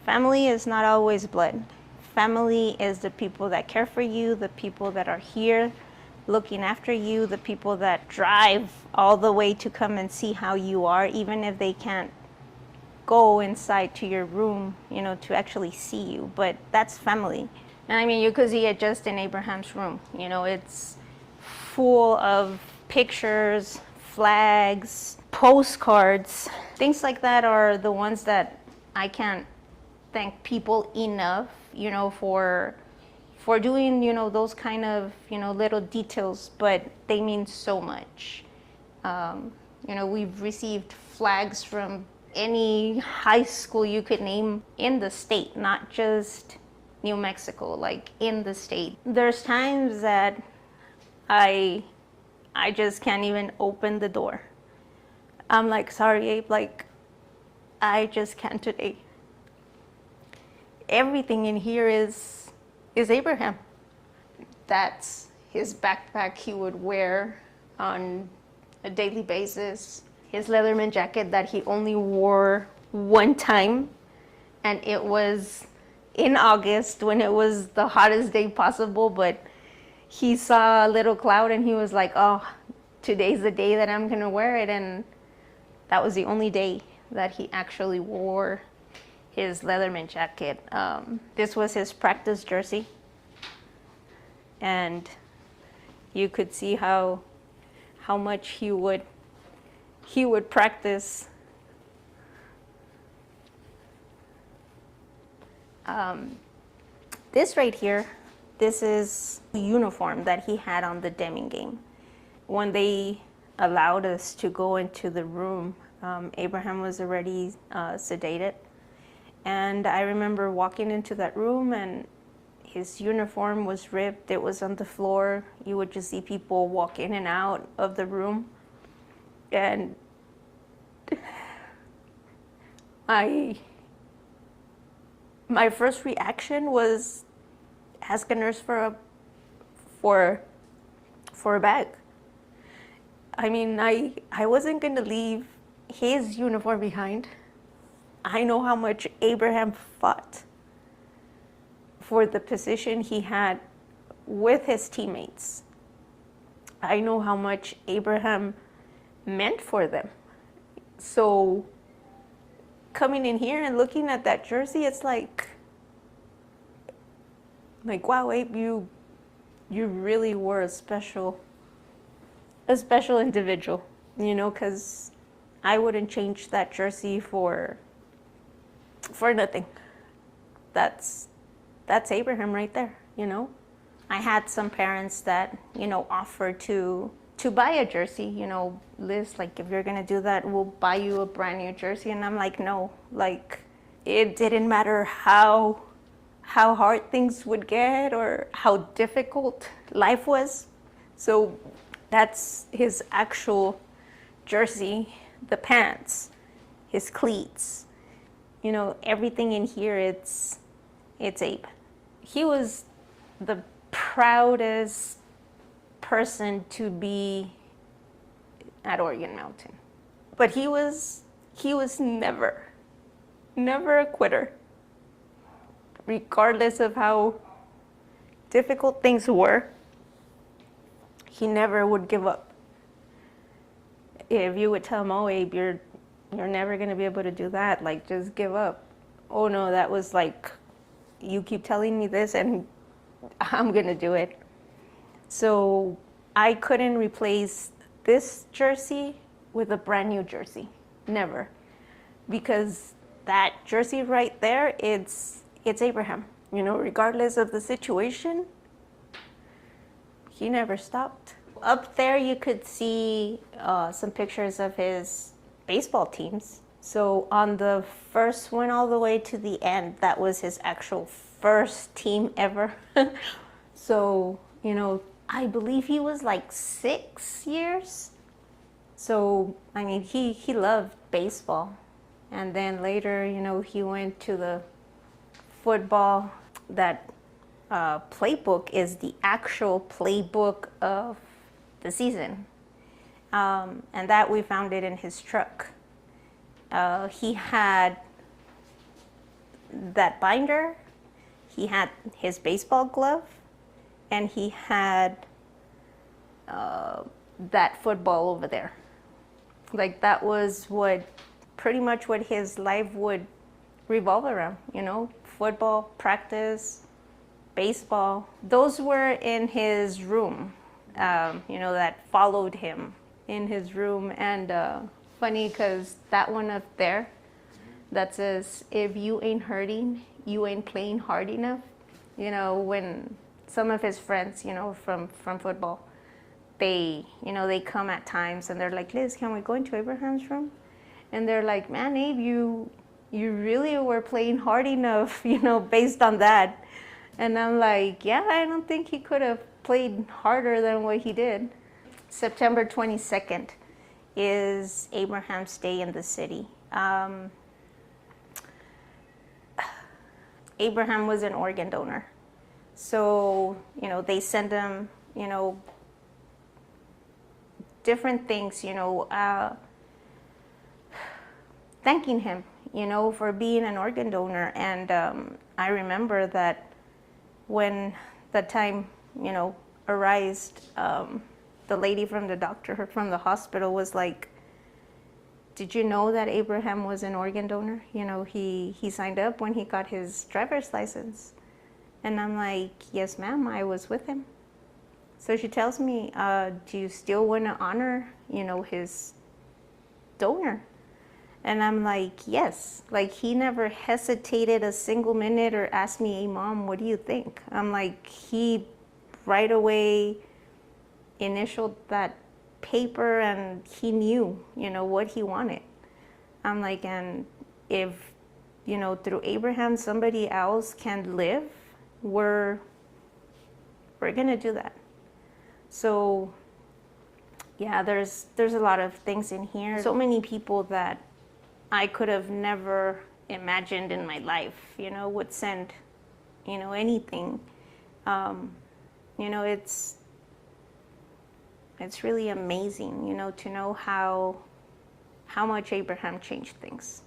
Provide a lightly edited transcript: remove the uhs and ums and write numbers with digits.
Family is not always blood. Family is the people that care for you, the people that are here looking after you, the people that drive all the way to come and see how you are, even if they can't go inside to your room, to actually see you. But that's family. And I mean, you could see it just in Abraham's room. It's full of pictures, flags, postcards. Things like that are the ones that I can't thank people enough, for doing, those kind of, little details, but they mean so much. We've received flags from any high school you could name in the state, not just New Mexico, like in the state. There's times that I just can't even open the door. I'm like, sorry, Abe, like, I just can't today. Everything in here is Abraham. That's his backpack he would wear on a daily basis. His Leatherman jacket that he only wore one time, and it was in August when it was the hottest day possible, but he saw a little cloud and he was like, oh, today's the day that I'm gonna wear it. And that was the only day that he actually wore his Leatherman jacket. This was his practice jersey, and you could see how much he would practice. This right here, this is the uniform that he had on the Deming game. When they allowed us to go into the room, Abraham was already sedated. And I remember walking into that room and his uniform was ripped. It was on the floor. You would just see people walk in and out of the room. And my first reaction was ask a nurse for a bag. I mean, I wasn't gonna leave his uniform behind. I know how much Abraham fought for the position he had with his teammates. I know how much Abraham meant for them. So coming in here and looking at that jersey, it's like wow, Abe, you really were a special individual, because I wouldn't change that jersey for nothing. That's Abraham right there, I had some parents that, offered to buy a jersey, Liz, like, if you're gonna do that, we'll buy you a brand new jersey. And I'm like, no, like, it didn't matter how hard things would get or how difficult life was. So that's his actual jersey, the pants, his cleats, everything in here, it's Abe. He was the proudest person to be at Organ Mountain. But he was never a quitter. Regardless of how difficult things were, he never would give up. If you would tell him, oh, Abe, you're never gonna be able to do that, like, just give up. Oh no, that was like, you keep telling me this and I'm gonna do it. So I couldn't replace this jersey with a brand new jersey, never. Because that jersey right there, it's Abraham. Regardless of the situation, he never stopped. Up there you could see some pictures of his baseball teams. So on the first one all the way to the end, that was his actual first team ever. So, I believe he was like 6 years. So, I mean, he loved baseball. And then later, he went to the football. That playbook is the actual playbook of the season. And that we found it in his truck. He had that binder, he had his baseball glove, and he had that football over there. Like that was what pretty much what his life would revolve around, you know, football, practice, baseball. Those were in his room, you know, that followed him in his room. And funny because that one up there that says, if you ain't hurting, you ain't playing hard enough. You know, when some of his friends, you know, from football, they, you know, they come at times and they're like, Liz, can we go into Abraham's room? And they're like, man, Abe, you really were playing hard enough, you know, based on that. And I'm like, yeah, I don't think he could have played harder than what he did. September 22nd is Abraham's Day in the city. Abraham was an organ donor. So, you know, they send him, you know, different things, you know, thanking him, you know, for being an organ donor. And I remember that when the time, you know, arised, the lady from the doctor, from the hospital was like, did you know that Abraham was an organ donor? You know, he signed up when he got his driver's license. And I'm like, yes, ma'am, I was with him. So she tells me, do you still want to honor, you know, his donor? And I'm like, yes. Like, he never hesitated a single minute or asked me, hey, Mom, what do you think? I'm like, he right away initialed that paper and he knew, you know, what he wanted. I'm like, and if, you know, through Abraham, somebody else can live, we're going to do that. So, yeah, there's a lot of things in here. So many people that I could have never imagined in my life, you know, would send, you know, anything. You know, it's really amazing, you know, to know how much Abraham changed things.